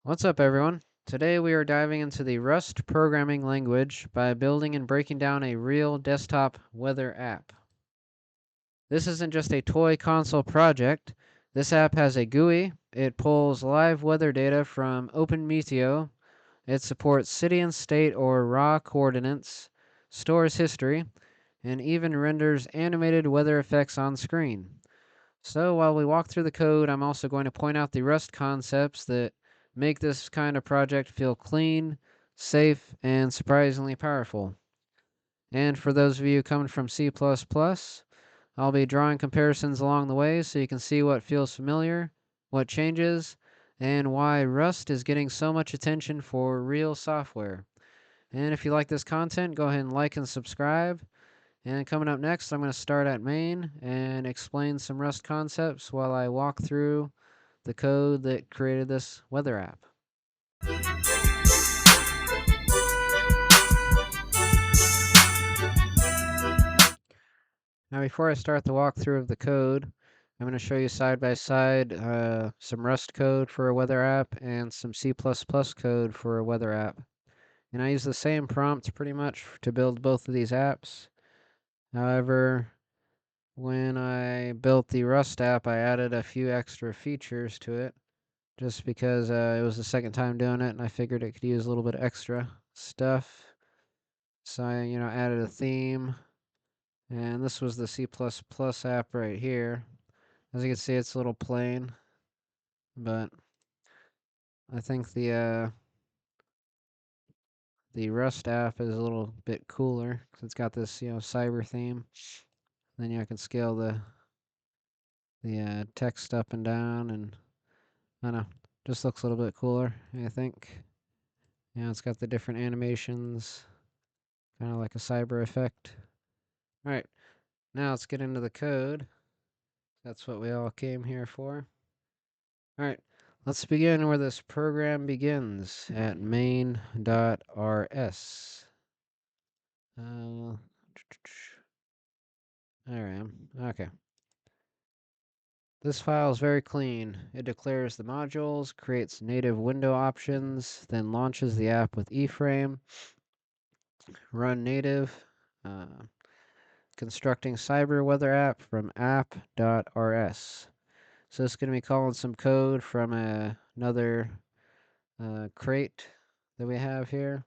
What's up, everyone? Today we are diving into the Rust programming language by building and breaking down a real desktop weather app. This isn't just a toy console project. This app has a GUI. It pulls live weather data from OpenMeteo. It supports city and state or raw coordinates, stores history, and even renders animated weather effects on screen. So while we walk through the code, I'm also going to point out the Rust concepts that make this kind of project feel clean, safe, and surprisingly powerful. And for those of you coming from C++, I'll be drawing comparisons along the way so you can see what feels familiar, what changes, and why Rust is getting so much attention for real software. And if you like this content, go ahead and like and subscribe. And coming up next, I'm going to start at main and explain some Rust concepts while I walk through the code that created this weather app. Now, before I start the walkthrough of the code, I'm going to show you side by side some Rust code for a weather app and some C++ code for a weather app. And I use the same prompt pretty much to build both of these apps. However, when I built the Rust app, I added a few extra features to it just because it was the second time doing it and I figured it could use a little bit of extra stuff. So I, added a theme, and this was the C++ app right here. As you can see, it's a little plain, but I think the Rust app is a little bit cooler because it's got this, cyber theme. Then I can scale the text up and down, and I don't know, just looks a little bit cooler, I think. It's got the different animations, kind of like a cyber effect. All right, now let's get into the code. That's what we all came here for. All right, let's begin where this program begins at main.rs. There I am. Okay. This file is very clean. It declares the modules, creates native window options, then launches the app with iframe, run native, constructing cyber weather app from app.rs. So it's going to be calling some code from another crate that we have here.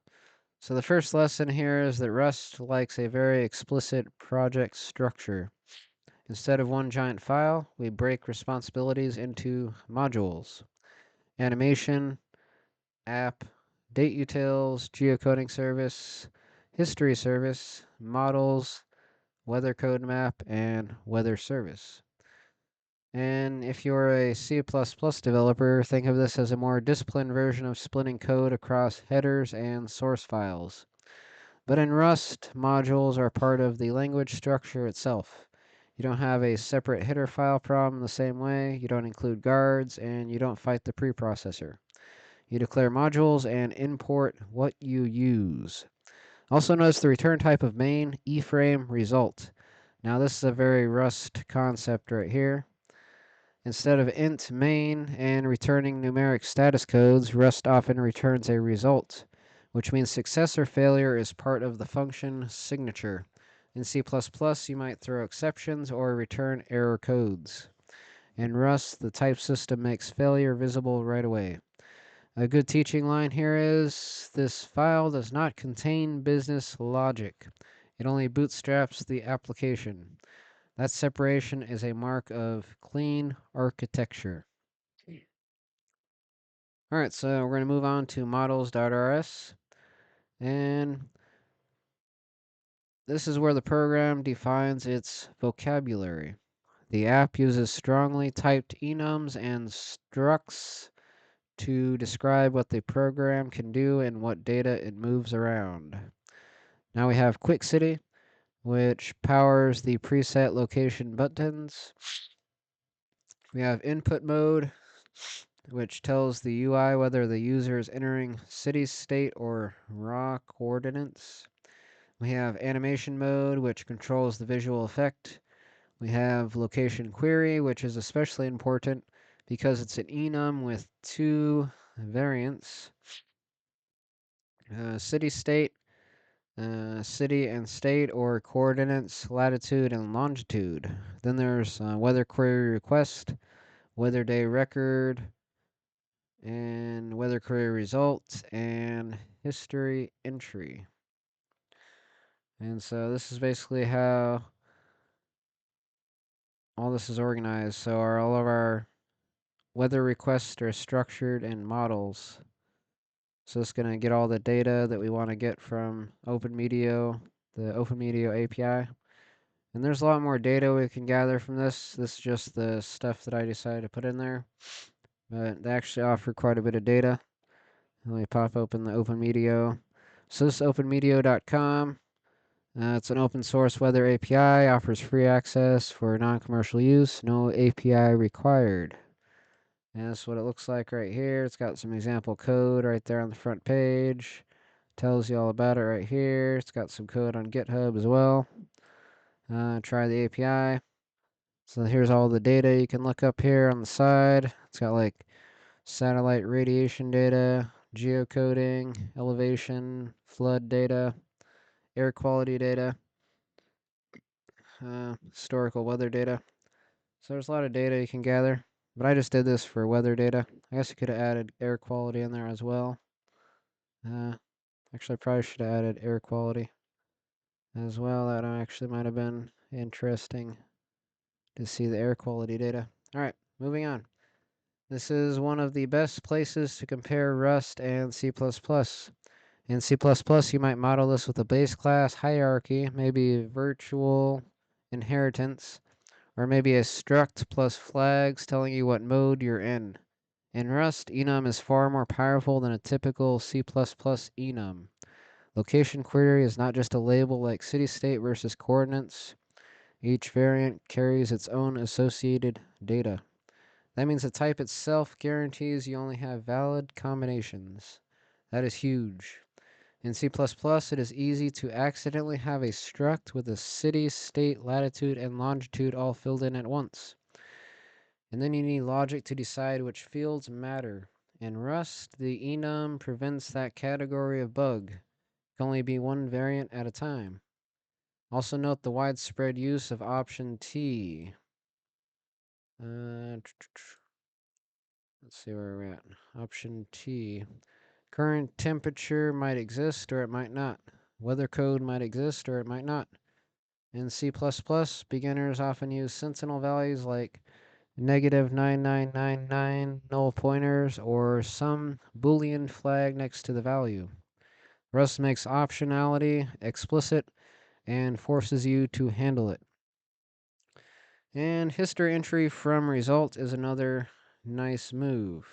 So the first lesson here is that Rust likes a very explicit project structure. Instead of one giant file, we break responsibilities into modules. Animation, app, date utils, geocoding service, history service, models, weather code map, and weather service. And if you're a C++ developer, think of this as a more disciplined version of splitting code across headers and source files. But in Rust, modules are part of the language structure itself. You don't have a separate header file problem the same way, you don't include guards, and you don't fight the preprocessor. You declare modules and import what you use. Also notice the return type of main, iframe, result. Now this is a very Rust concept right here. Instead of int main and returning numeric status codes, Rust often returns a result, which means success or failure is part of the function signature. In C++, you might throw exceptions or return error codes. In Rust, the type system makes failure visible right away. A good teaching line here is, this file does not contain business logic. It only bootstraps the application. That separation is a mark of clean architecture. All right, so we're going to move on to models.rs. And this is where the program defines its vocabulary. The app uses strongly typed enums and structs to describe what the program can do and what data it moves around. Now we have Quick City, which powers the preset location buttons. We have input mode, which tells the UI whether the user is entering city, state, or raw coordinates. We have animation mode, which controls the visual effect. We have location query, which is especially important because it's an enum with two variance, city, state, city and state or coordinates, latitude and longitude. Then there's weather query request, weather day record, and weather query results, and history entry. And so this is basically how all this is organized. So all of our weather requests are structured in models. So it's going to get all the data that we want to get from OpenMedio, the OpenMedio API. And there's a lot more data we can gather from this. This is just the stuff that I decided to put in there. But they actually offer quite a bit of data. Let me pop open the OpenMedio. So this is openmedio.com. It's an open source weather API, offers free access for non-commercial use, no API required. And that's what it looks like right here. It's got some example code right there on the front page. Tells you all about it right here. It's got some code on GitHub as well. Try the API. So here's all the data you can look up here on the side. It's got like satellite radiation data, geocoding, elevation, flood data, air quality data, historical weather data. So there's a lot of data you can gather. But I just did this for weather data. I guess you could have added air quality in there as well. Actually, I probably should have added air quality as well. That actually might have been interesting to see the air quality data. All right, moving on. This is one of the best places to compare Rust and C++. In C++, you might model this with a base class hierarchy, maybe virtual inheritance, or maybe a struct plus flags telling you what mode you're in. In Rust, enum is far more powerful than a typical C++ enum. Location query is not just a label like city state versus coordinates. Each variant carries its own associated data. That means the type itself guarantees you only have valid combinations. That is huge. In C++, it is easy to accidentally have a struct with a city, state, latitude, and longitude all filled in at once. And then you need logic to decide which fields matter. In Rust, the enum prevents that category of bug. It can only be one variant at a time. Also note the widespread use of option T. Let's see where we're at. Option T. Current temperature might exist or it might not. Weather code might exist or it might not. In C++, beginners often use sentinel values like -9999 null pointers or some Boolean flag next to the value. Rust makes optionality explicit and forces you to handle it. And history entry from result is another nice move.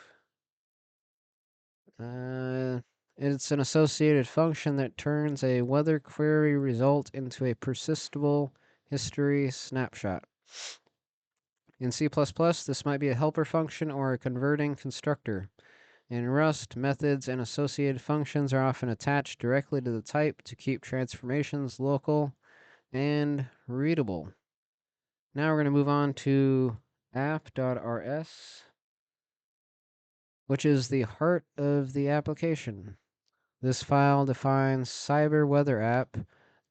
It's an associated function that turns a weather query result into a persistable history snapshot. In C++, this might be a helper function or a converting constructor. In Rust, methods and associated functions are often attached directly to the type to keep transformations local and readable. Now we're going to move on to app.rs, which is the heart of the application. This file defines cyber weather app,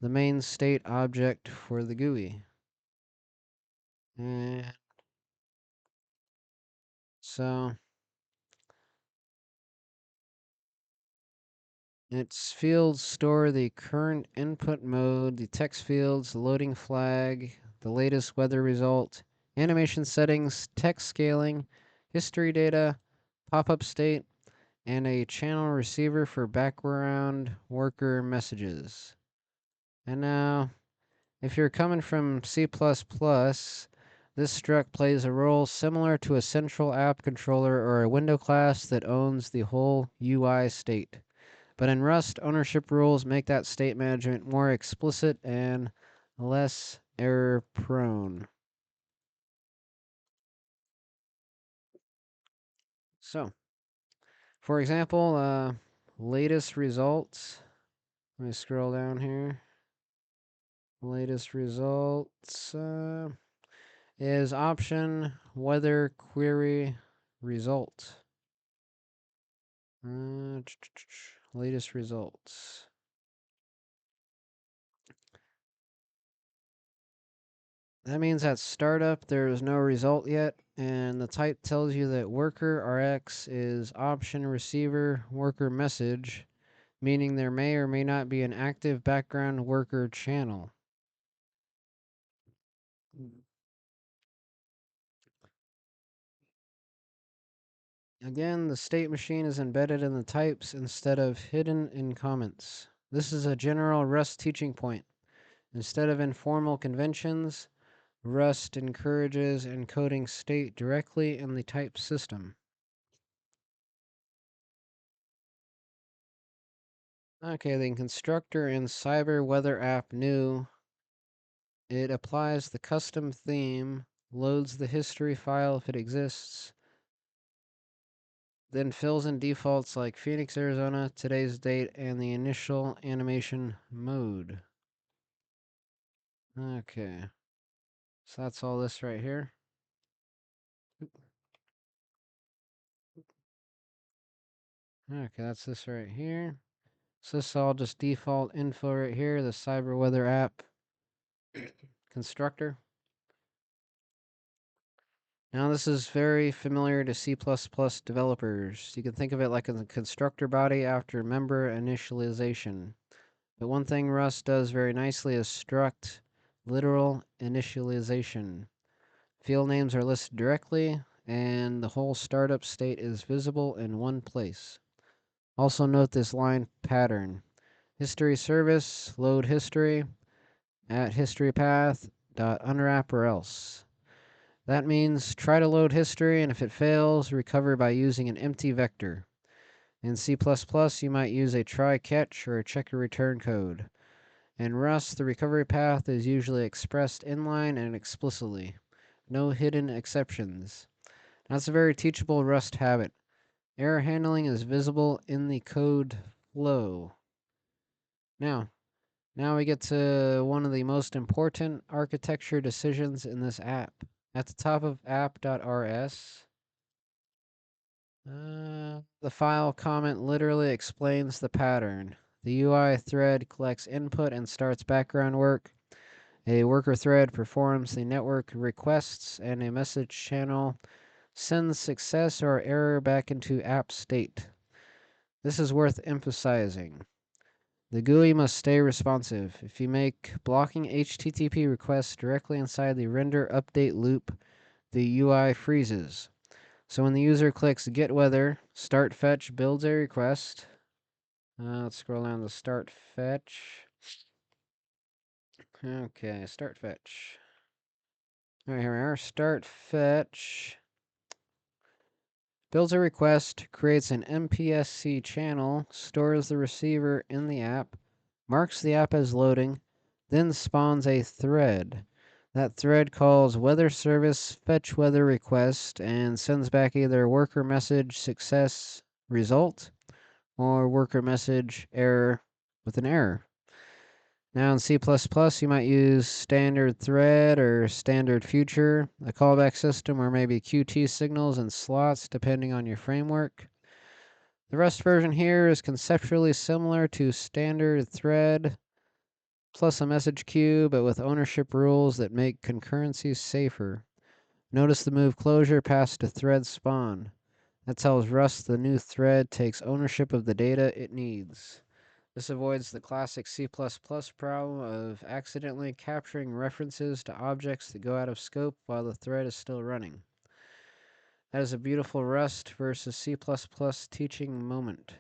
the main state object for the GUI. And so its fields store the current input mode, the text fields, the loading flag, the latest weather result, animation settings, text scaling, history data, pop-up state, and a channel receiver for background worker messages. And now, if you're coming from C++, this struct plays a role similar to a central app controller or a window class that owns the whole UI state. But in Rust, ownership rules make that state management more explicit and less error prone. So, for example, latest results. Let me scroll down here. Latest results is option weather query result. Latest results. That means at startup there is no result yet, and the type tells you that worker RX is option receiver worker message, meaning there may or may not be an active background worker channel. Again, the state machine is embedded in the types instead of hidden in comments. This is a general Rust teaching point. Instead of informal conventions, Rust encourages encoding state directly in the type system. Okay, the constructor in Cyber Weather App new. It applies the custom theme, loads the history file if it exists, then fills in defaults like Phoenix, Arizona, today's date, and the initial animation mode. Okay, so that's all this right here. Okay, that's this right here. So this is all just default info right here, the Cyber Weather App constructor. Now this is very familiar to C++ developers. You can think of it like a constructor body after member initialization. But one thing Rust does very nicely is struct literal initialization. Field names are listed directly, and the whole startup state is visible in one place. Also note this line pattern. History service, load history, at history path, dot unwrap or else. That means try to load history, and if it fails, recover by using an empty vector. In C++, you might use a try catch or a checker return code. In Rust, the recovery path is usually expressed inline and explicitly. No hidden exceptions. That's a very teachable Rust habit. Error handling is visible in the code flow. Now we get to one of the most important architecture decisions in this app. At the top of app.rs, the file comment literally explains the pattern. The UI thread collects input and starts background work. A worker thread performs the network requests, and a message channel sends success or error back into app state. This is worth emphasizing. The GUI must stay responsive. If you make blocking HTTP requests directly inside the render update loop, the UI freezes. So when the user clicks get weather, start fetch builds a request. Let's scroll down to start fetch. Okay, start fetch. All right, here we are. Start fetch. Builds a request, creates an MPSC channel, stores the receiver in the app, marks the app as loading, then spawns a thread. That thread calls weather service fetch weather request and sends back either worker message success result or worker message error with an error. Now in C++, you might use standard thread or standard future, a callback system, or maybe Qt signals and slots depending on your framework. The Rust version here is conceptually similar to standard thread plus a message queue, but with ownership rules that make concurrency safer. Notice the move closure past to thread spawn. That tells Rust the new thread takes ownership of the data it needs. This avoids the classic C++ problem of accidentally capturing references to objects that go out of scope while the thread is still running. That is a beautiful Rust versus C++ teaching moment.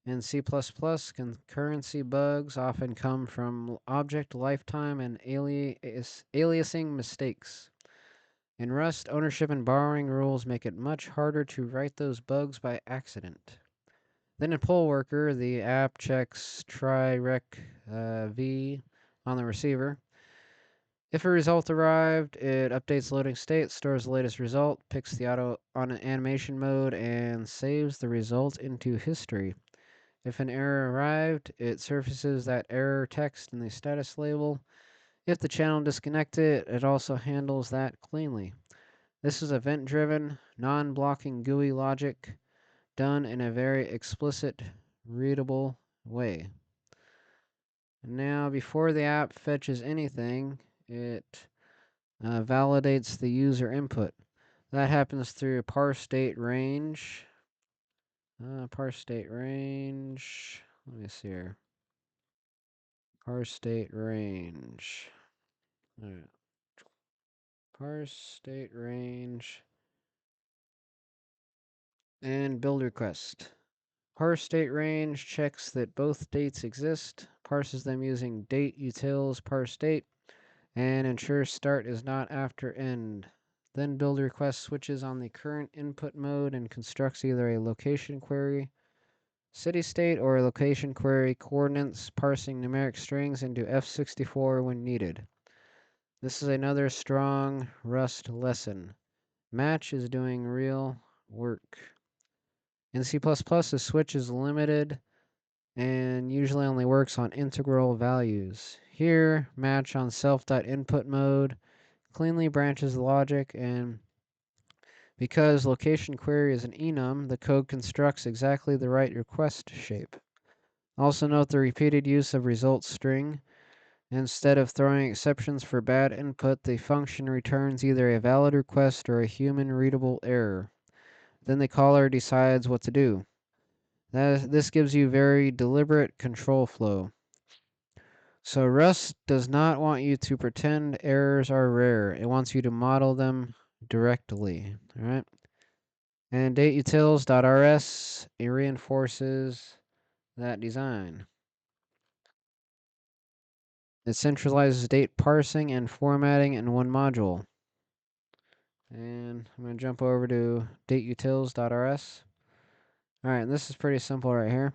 In C++, concurrency bugs often come from object lifetime and aliasing mistakes. In Rust, ownership and borrowing rules make it much harder to write those bugs by accident. Then in poll worker, the app checks try rec v on the receiver. If a result arrived, it updates loading state, stores the latest result, picks the auto on animation mode, and saves the result into history. If an error arrived, it surfaces that error text in the status label. If the channel disconnected, it also handles that cleanly. This is event-driven, non-blocking GUI logic. done in a very explicit, readable way. Now, before the app fetches anything, it validates the user input. That happens through parse date range. Parse date range. Let me see here. Parse date range. All right. Parse date range and build request. Parse date range checks that both dates exist, parses them using date utils parse date, and ensures start is not after end. Then build request switches on the current input mode and constructs either a location query, city state, or a location query coordinates, parsing numeric strings into F64 when needed. This is another strong Rust lesson. Match is doing real work. In C++, the switch is limited and usually only works on integral values. Here, match on self.input mode cleanly branches the logic, and because location query is an enum, the code constructs exactly the right request shape. Also note the repeated use of result string. Instead of throwing exceptions for bad input, the function returns either a valid request or a human readable error. Then the caller decides what to do. This gives you very deliberate control flow. So Rust does not want you to pretend errors are rare. It wants you to model them directly. All right. And dateutils.rs, it reinforces that design. It centralizes date parsing and formatting in one module. And I'm going to jump over to dateutils.rs. All right, and this is pretty simple right here.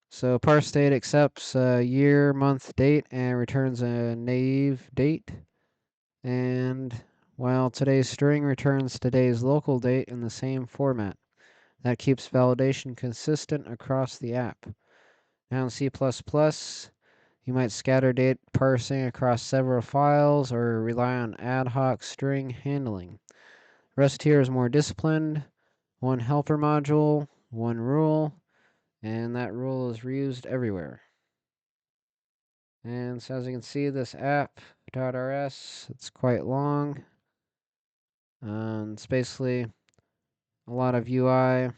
So parse date accepts year, month, date, and returns a naive date. And while today's string returns today's local date in the same format. That keeps validation consistent across the app. Now in C++, you might scatter date parsing across several files or rely on ad hoc string handling. Rust here is more disciplined. One helper module, one rule, and that rule is reused everywhere. And so as you can see, this app.rs, it's quite long. It's basically a lot of UI.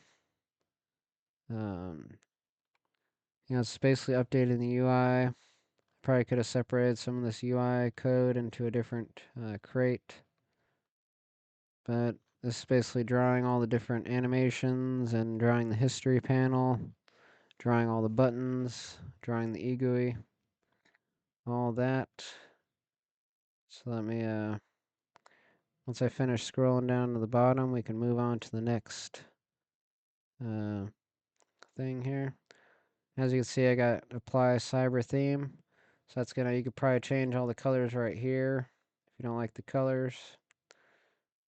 It's basically updating the UI. Probably could have separated some of this UI code into a different crate. But this is basically drawing all the different animations and drawing the history panel, drawing all the buttons, drawing the GUI, all that. So let me, once I finish scrolling down to the bottom, we can move on to the next thing here. As you can see, I got apply cyber theme. So that's you could probably change all the colors right here if you don't like the colors.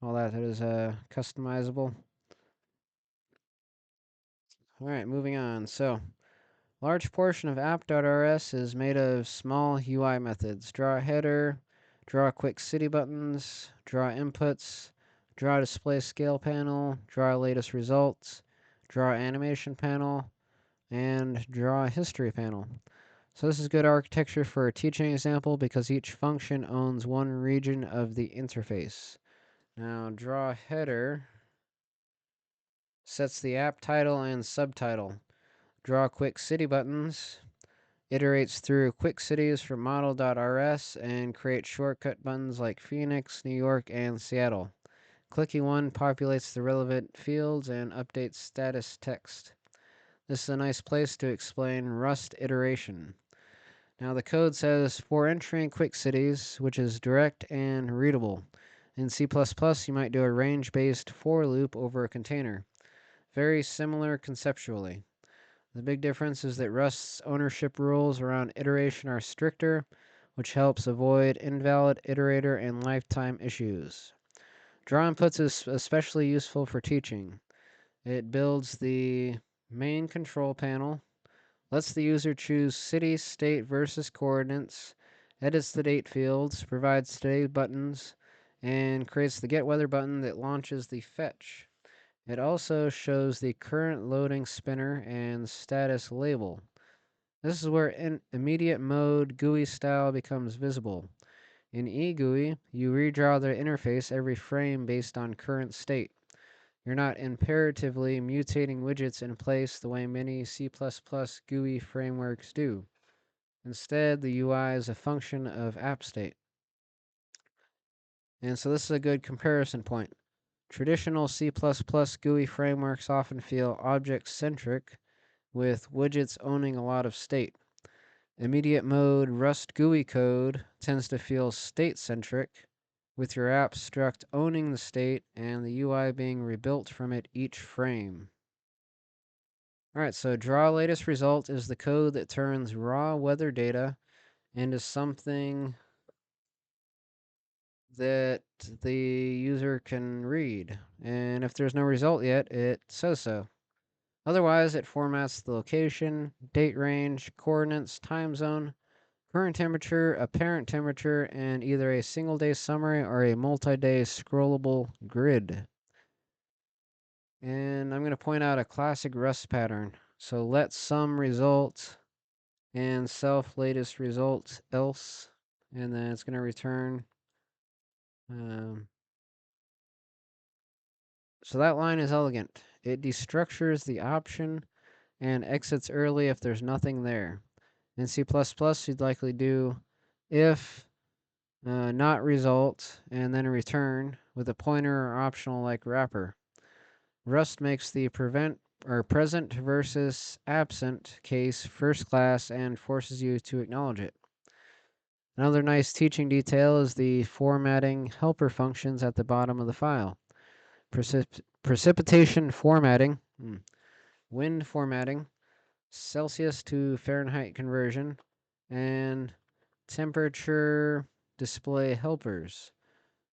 All that is customizable. All right, moving on. So, large portion of app.rs is made of small UI methods. Draw header, draw quick city buttons, draw inputs, draw display scale panel, draw latest results, draw animation panel, and draw history panel. So this is good architecture for a teaching example because each function owns one region of the interface. Now, draw header sets the app title and subtitle. Draw quick city buttons iterates through quick cities from model.rs and creates shortcut buttons like Phoenix, New York, and Seattle. Clicking one populates the relevant fields and updates status text. This is a nice place to explain Rust iteration. Now the code says for entering quick cities, which is direct and readable. In C++, you might do a range-based for loop over a container. Very similar conceptually. The big difference is that Rust's ownership rules around iteration are stricter, which helps avoid invalid iterator and lifetime issues. Draw inputs is especially useful for teaching. It builds the main control panel, lets the user choose city, state, versus coordinates, edits the date fields, provides today buttons, and creates the get weather button that launches the fetch. It also shows the current loading spinner and status label. This is where immediate mode GUI style becomes visible. In eGUI, you redraw the interface every frame based on current state. You're not imperatively mutating widgets in place the way many C++ GUI frameworks do. Instead, the UI is a function of app state. And so this is a good comparison point. Traditional C++ GUI frameworks often feel object-centric, with widgets owning a lot of state. Immediate mode Rust GUI code tends to feel state-centric, with your app struct owning the state and the UI being rebuilt from it each frame. Alright, so draw latest result is the code that turns raw weather data into something that the user can read. And if there's no result yet, it says so. Otherwise, it formats the location, date range, coordinates, time zone, current temperature, apparent temperature, and either a single day summary or a multi-day scrollable grid. And I'm going to point out a classic Rust pattern. So let sum result and self latest result else, and then it's going to return. So that line is elegant. It destructures the option and exits early if there's nothing there. In C++, you'd likely do if not result and then a return with a pointer or optional like wrapper. Rust makes the prevent or present versus absent case first class and forces you to acknowledge it. Another nice teaching detail is the formatting helper functions at the bottom of the file. Precipitation formatting, wind formatting, Celsius to Fahrenheit conversion, and temperature display helpers.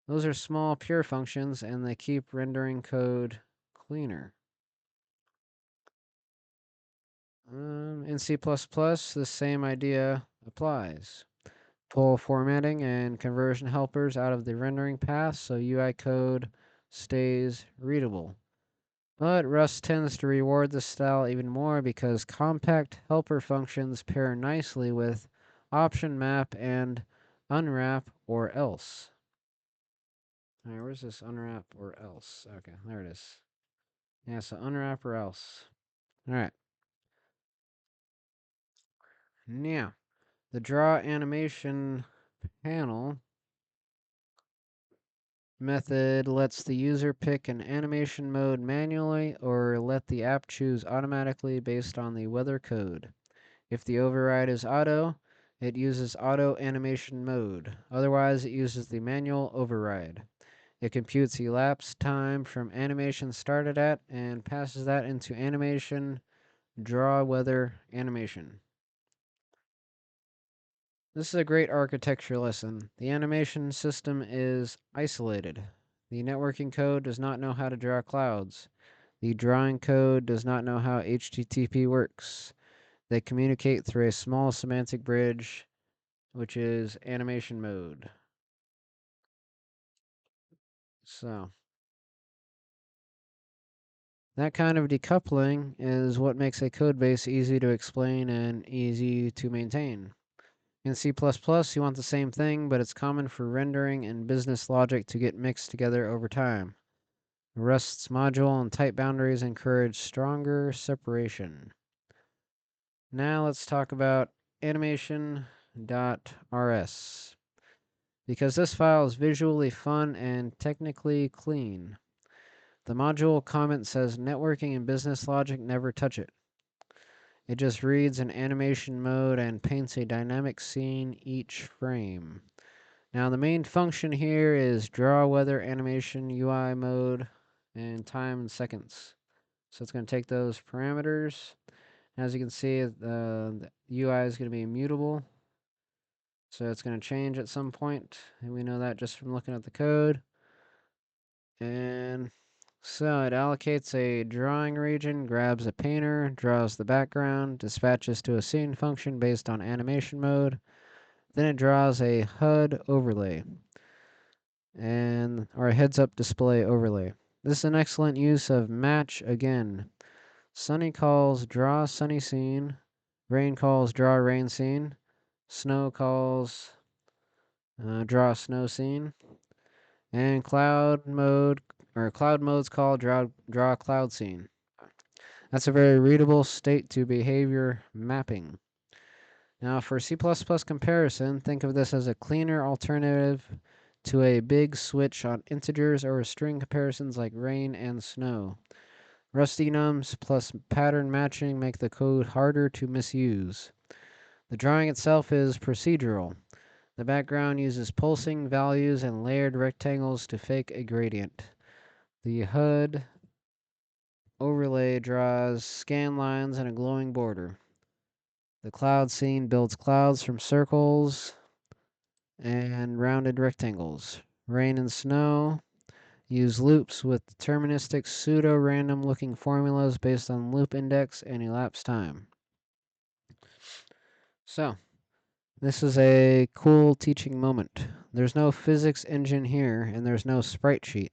Those are small pure functions and they keep rendering code cleaner. In C++, the same idea applies. Pull formatting and conversion helpers out of the rendering path so UI code stays readable. But Rust tends to reward this style even more because compact helper functions pair nicely with option map and unwrap or else. All right, where's this unwrap or else? Okay, there it is. Yeah, so unwrap or else. All right. Now, the draw animation panel method lets the user pick an animation mode manually or let the app choose automatically based on the weather code. If the override is auto, it uses auto animation mode. Otherwise, it uses the manual override. It computes elapsed time from animation started at and passes that into animation draw weather animation. This is a great architecture lesson. The animation system is isolated. The networking code does not know how to draw clouds. The drawing code does not know how HTTP works. They communicate through a small semantic bridge, which is animation mode. So, that kind of decoupling is what makes a code base easy to explain and easy to maintain. In C++, you want the same thing, but it's common for rendering and business logic to get mixed together over time. Rust's module and type boundaries encourage stronger separation. Now let's talk about animation.rs. Because this file is visually fun and technically clean. The module comment says networking and business logic never touch it. It just reads in animation mode and paints a dynamic scene each frame. Now the main function here is draw weather animation UI mode and time in seconds. So it's going to take those parameters. As you can see, the UI is going to be mutable. So it's going to change at some point, and we know that just from looking at the code. And so it allocates a drawing region, grabs a painter, draws the background, dispatches to a scene function based on animation mode. Then it draws a HUD overlay or a heads-up display overlay. This is an excellent use of match again. Sunny calls draw sunny scene, rain calls draw rain scene, snow calls draw snow scene, and cloud modes call draw cloud scene. That's a very readable state to behavior mapping. Now for C++ comparison, think of this as a cleaner alternative to a big switch on integers or string comparisons like rain and snow. Rust enums plus pattern matching make the code harder to misuse. The drawing itself is procedural. The background uses pulsing values and layered rectangles to fake a gradient. The HUD overlay draws scan lines and a glowing border. The cloud scene builds clouds from circles and rounded rectangles. Rain and snow use loops with deterministic pseudo-random looking formulas based on loop index and elapsed time. So, this is a cool teaching moment. There's no physics engine here, and there's no sprite sheet.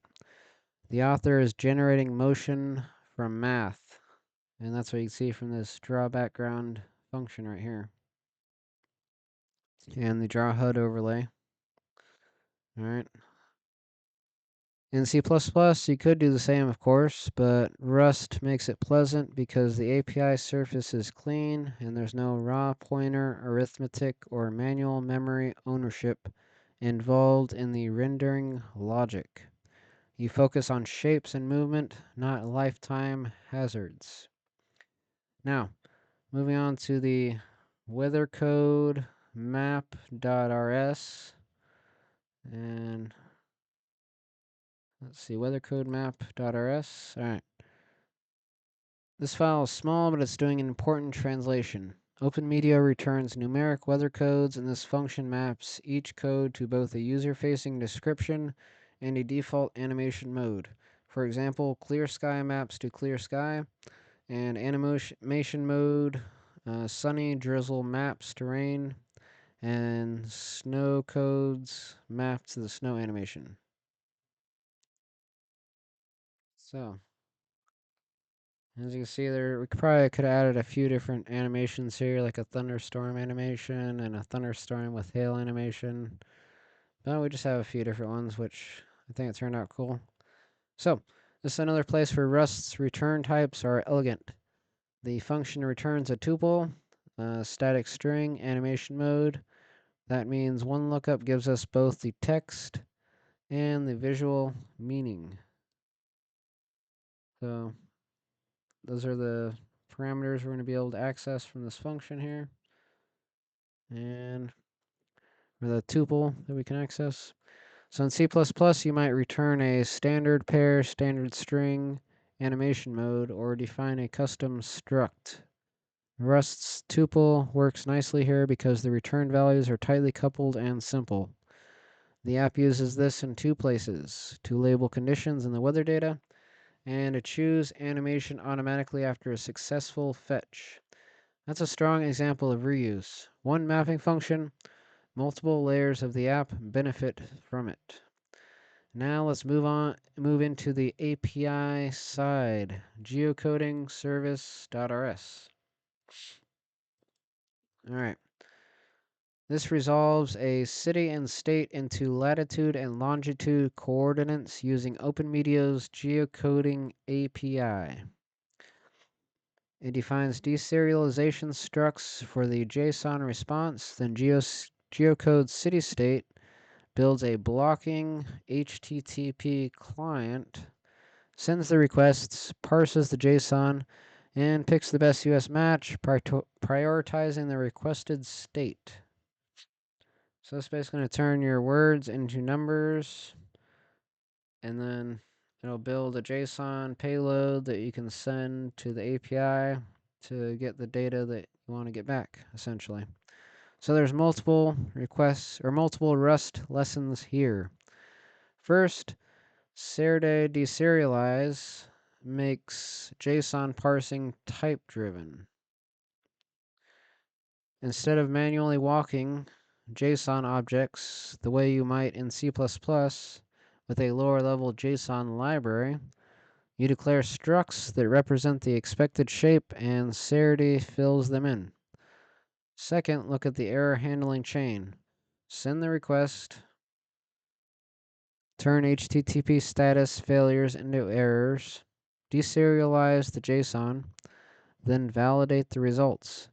The author is generating motion from math, and that's what you can see from this draw background function right here. And the draw HUD overlay. All right. In C++, you could do the same, of course, but Rust makes it pleasant because the API surface is clean and there's no raw pointer, arithmetic, or manual memory ownership involved in the rendering logic. You focus on shapes and movement, not lifetime hazards. Now, moving on to the weather code map.rs, and let's see, weather code map.rs. All right. This file is small, but it's doing an important translation. OpenMedia returns numeric weather codes, and this function maps each code to both a user-facing description and a default animation mode. For example, clear sky maps to clear sky, and animation mode, sunny drizzle maps to rain, and snow codes map to the snow animation. So, as you can see there, we probably could have added a few different animations here, like a thunderstorm animation and a thunderstorm with hail animation. But we just have a few different ones, which I think it turned out cool. So, this is another place where Rust's return types are elegant. The function returns a tuple, static string, animation mode. That means one lookup gives us both the text and the visual meaning. So, those are the parameters we're going to be able to access from this function here. And the tuple that we can access. So in C++, you might return a standard pair, standard string, animation mode, or define a custom struct. Rust's tuple works nicely here because the return values are tightly coupled and simple. The app uses this in two places, to label conditions in the weather data, and to choose animation automatically after a successful fetch. That's a strong example of reuse. One mapping function, multiple layers of the app benefit from it. Now let's move into the API side, geocoding service.rs. All right. This resolves a city and state into latitude and longitude coordinates using OpenMedia's geocoding API. It defines deserialization structs for the JSON response, then geocodes city state, builds a blocking HTTP client, sends the requests, parses the JSON, and picks the best US match, prioritizing the requested state. So it's basically going to turn your words into numbers, and then it'll build a JSON payload that you can send to the API to get the data that you want to get back, essentially. So there's multiple requests or multiple Rust lessons here. First, Serde deserialize makes JSON parsing type driven. Instead of manually walking JSON objects the way you might in C++ with a lower level JSON library, You declare structs that represent the expected shape and Serity fills them in. Second, look at the error handling chain. Send the request, turn HTTP status failures into errors, deserialize the JSON, then validate the results.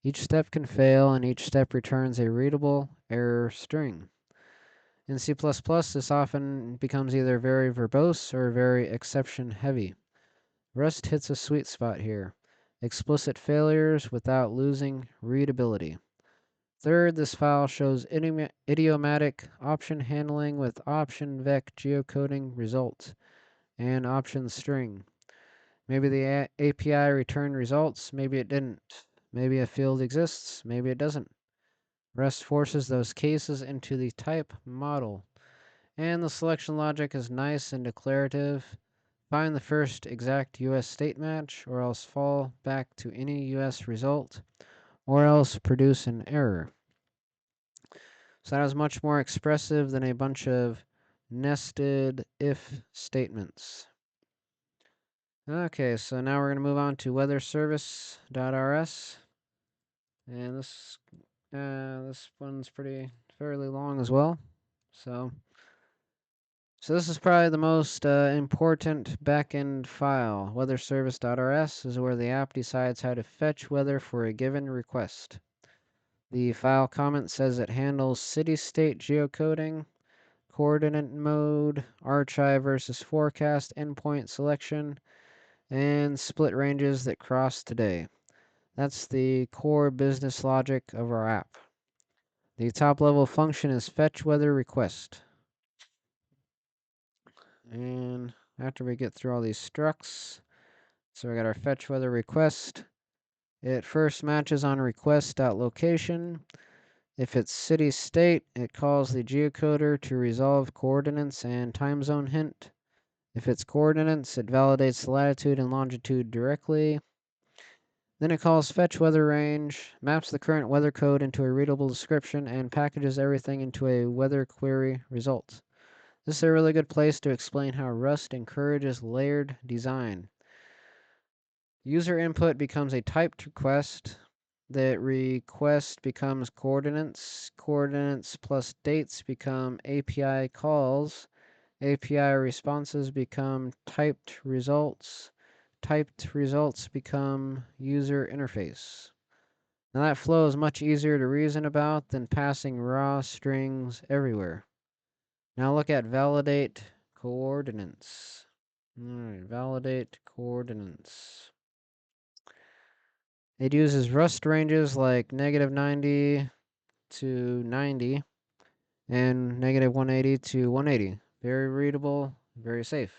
Each step can fail and each step returns a readable error string. In C++, this often becomes either very verbose or very exception heavy. Rust hits a sweet spot here. Explicit failures without losing readability. Third, this file shows idiomatic option handling with option vec geocoding results and option string. Maybe the API returned results, maybe it didn't. Maybe a field exists, maybe it doesn't. Rust forces those cases into the type model. And the selection logic is nice and declarative. Find the first exact US state match, or else fall back to any US result, or else produce an error. So that is much more expressive than a bunch of nested if statements. Okay, so now we're going to move on to weatherservice.rs. And this one's fairly long as well. So this is probably the most important backend file. Weatherservice.rs is where the app decides how to fetch weather for a given request. The file comment says it handles city-state geocoding, coordinate mode, archive versus forecast endpoint selection, and split ranges that cross today. That's the core business logic of our app. The top level function is fetch weather request. And after we get through all these structs, so we got our fetch weather request. It first matches on request.location. If it's city state, it calls the geocoder to resolve coordinates and time zone hint. If it's coordinates, it validates the latitude and longitude directly. Then it calls fetch weather range, maps the current weather code into a readable description, and packages everything into a weather query result. This is a really good place to explain how Rust encourages layered design. User input becomes a typed request. That request becomes coordinates. Coordinates plus dates become API calls. API responses become typed results. Typed results become user interface. Now that flow is much easier to reason about than passing raw strings everywhere. Now look at validate coordinates. Alright, validate coordinates. It uses Rust ranges like -90 to 90 and -180 to 180. Very readable, very safe.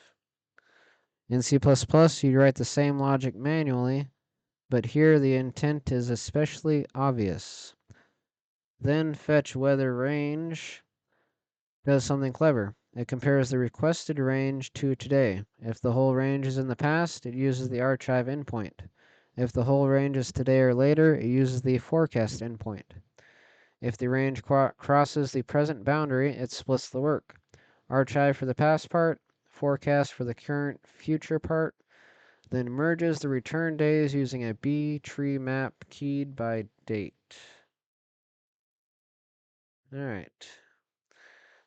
In C++, you write the same logic manually, but here the intent is especially obvious. Then fetch weather range does something clever. It compares the requested range to today. If the whole range is in the past, it uses the archive endpoint. If the whole range is today or later, it uses the forecast endpoint. If the range crosses the present boundary, it splits the work. Archive for the past part, forecast for the current future part, then merges the return days using a B tree map keyed by date. Alright.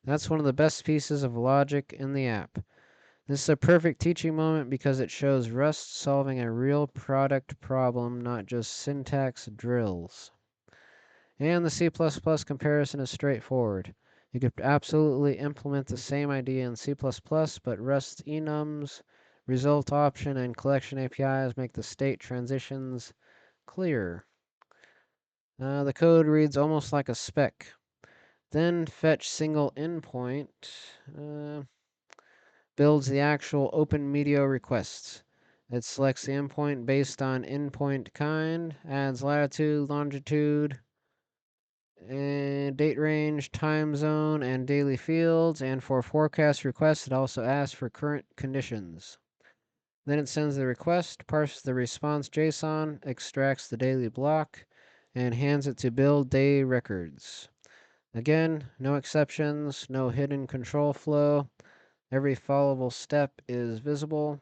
That's one of the best pieces of logic in the app. This is a perfect teaching moment because it shows Rust solving a real product problem, not just syntax drills. And the C++ comparison is straightforward. You could absolutely implement the same idea in C++, but Rust's enums, result option, and collection APIs make the state transitions clear. The code reads almost like a spec. Then fetch single endpoint builds the actual open media requests. It selects the endpoint based on endpoint kind, adds latitude, longitude, and date range, time zone, and daily fields. And for forecast requests, it also asks for current conditions. Then it sends the request, parses the response JSON, extracts the daily block, and hands it to build day records. Again, no exceptions, no hidden control flow. Every followable step is visible.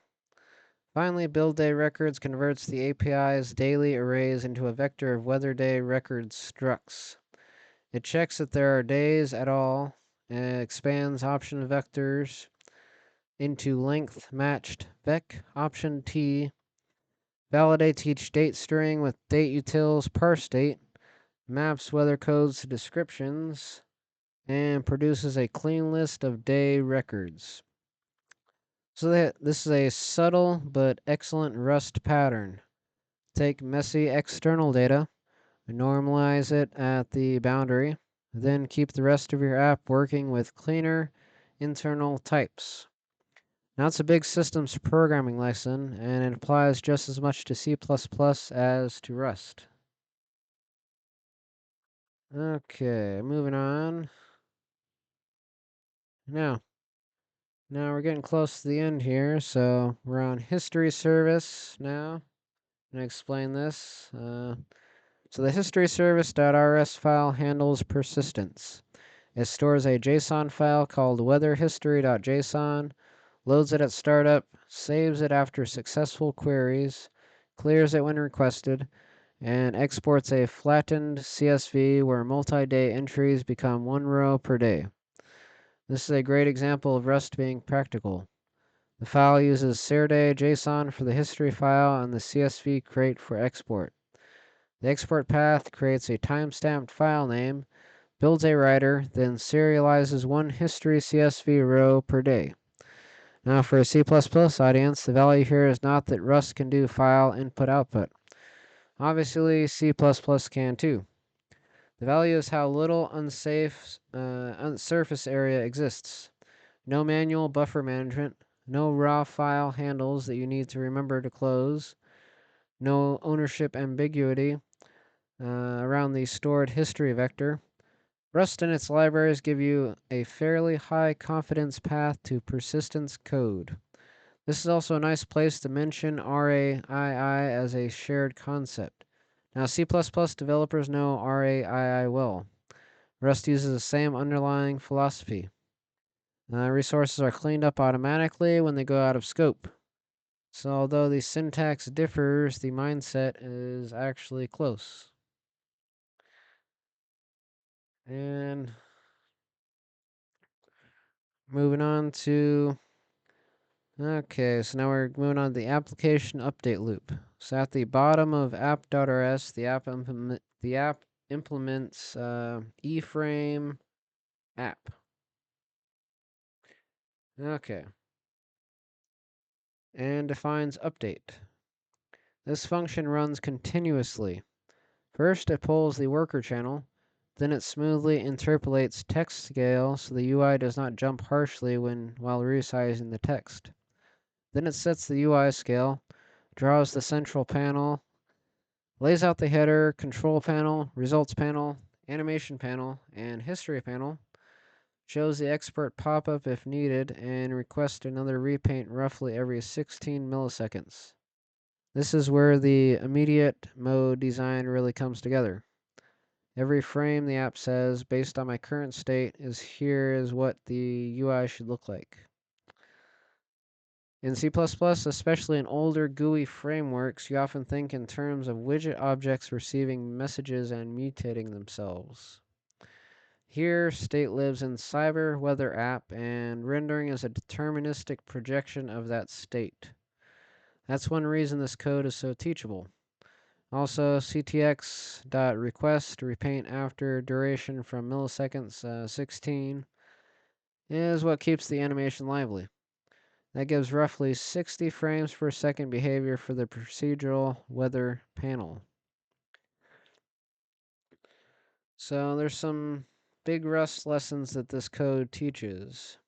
Finally, build day records converts the API's daily arrays into a vector of weather day records structs. It checks that there are days at all and expands option vectors into length matched vec option t, validates each date string with date utils parse date, maps weather codes to descriptions, and produces a clean list of day records. So this is a subtle but excellent Rust pattern. Take messy external data, normalize it at the boundary, then keep the rest of your app working with cleaner internal types. Now it's a big systems programming lesson, and it applies just as much to C++ as to Rust. Okay, moving on. Now we're getting close to the end here, so we're on history service now. I'm going to explain this. So the history service.rs file handles persistence. It stores a JSON file called weatherhistory.json, loads it at startup, saves it after successful queries, clears it when requested, and exports a flattened CSV where multi-day entries become one row per day. This is a great example of Rust being practical. The file uses Serday JSON for the history file and the CSV crate for export. The export path creates a timestamped file name, builds a writer, then serializes one history CSV row per day. Now for a C++ audience, the value here is not that Rust can do file input-output. Obviously, C++ can too. The value is how little unsafe surface area exists. No manual buffer management, no raw file handles that you need to remember to close, no ownership ambiguity around the stored history vector. Rust and its libraries give you a fairly high confidence path to persistence code. This is also a nice place to mention RAII as a shared concept. Now, C++ developers know RAII well. Rust uses the same underlying philosophy. Resources are cleaned up automatically when they go out of scope. So although the syntax differs, the mindset is actually close. And moving on to, okay, so now we're moving on to the application update loop. So at the bottom of app.rs, the app implements iframe app. Okay. And defines update. This function runs continuously. First, it pulls the worker channel, then it smoothly interpolates text scale so the UI does not jump harshly while resizing the text. Then it sets the UI scale, draws the central panel, lays out the header, control panel, results panel, animation panel, and history panel, shows the expert pop-up if needed, and requests another repaint roughly every 16 milliseconds. This is where the immediate mode design really comes together. Every frame the app says, based on my current state, here is what the UI should look like. In C++, especially in older GUI frameworks, you often think in terms of widget objects receiving messages and mutating themselves. Here, state lives in Cyber Weather app, and rendering is a deterministic projection of that state. That's one reason this code is so teachable. Also, ctx.request repaint after duration from milliseconds 16 is what keeps the animation lively. That gives roughly 60 frames per second behavior for the procedural weather panel. So there's some big Rust lessons that this code teaches.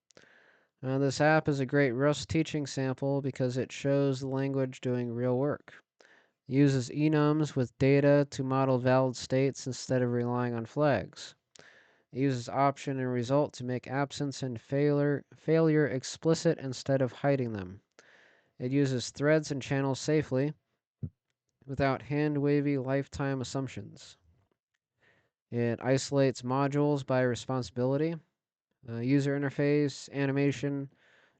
This app is a great Rust teaching sample because it shows the language doing real work. It uses enums with data to model valid states instead of relying on flags. It uses option and result to make absence and failure explicit instead of hiding them. It uses threads and channels safely without hand-wavy lifetime assumptions. It isolates modules by responsibility, user interface, animation,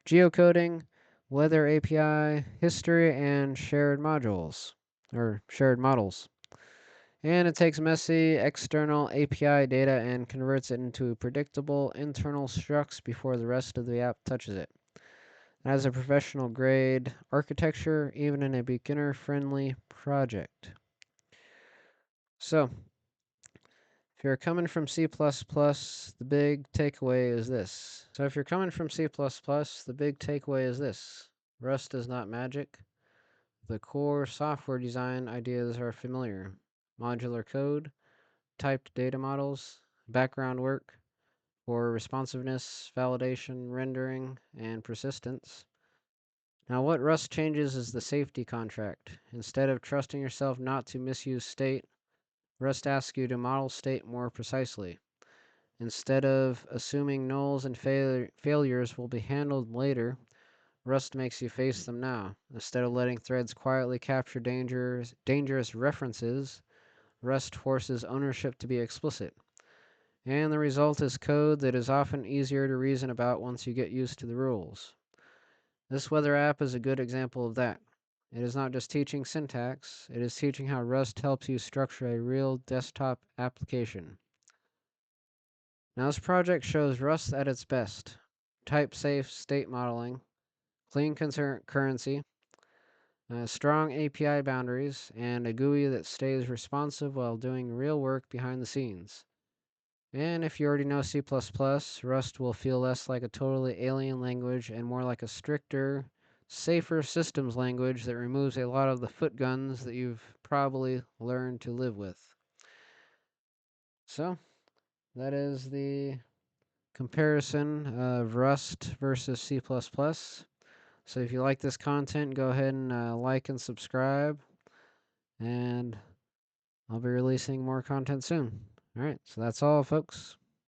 geocoding, weather API, history, and shared models. And it takes messy external API data and converts it into predictable internal structs before the rest of the app touches it. It has a professional grade architecture, even in a beginner friendly project. So, if you're coming from C++, the big takeaway is this. Rust is not magic. The core software design ideas are familiar. Modular code, typed data models, background work for responsiveness, validation, rendering, and persistence. Now, what Rust changes is the safety contract. Instead of trusting yourself not to misuse state, Rust asks you to model state more precisely. Instead of assuming nulls and failures will be handled later, Rust makes you face them now. Instead of letting threads quietly capture dangerous references, Rust forces ownership to be explicit. And the result is code that is often easier to reason about once you get used to the rules. This weather app is a good example of that. It is not just teaching syntax, it is teaching how Rust helps you structure a real desktop application. Now, this project shows Rust at its best. Type-safe state modeling, clean concurrency, strong API boundaries, and a GUI that stays responsive while doing real work behind the scenes. And if you already know C++, Rust will feel less like a totally alien language and more like a stricter, safer systems language that removes a lot of the footguns that you've probably learned to live with. So, that is the comparison of Rust versus C++. So if you like this content, go ahead and like and subscribe, and I'll be releasing more content soon. All right, so that's all, folks.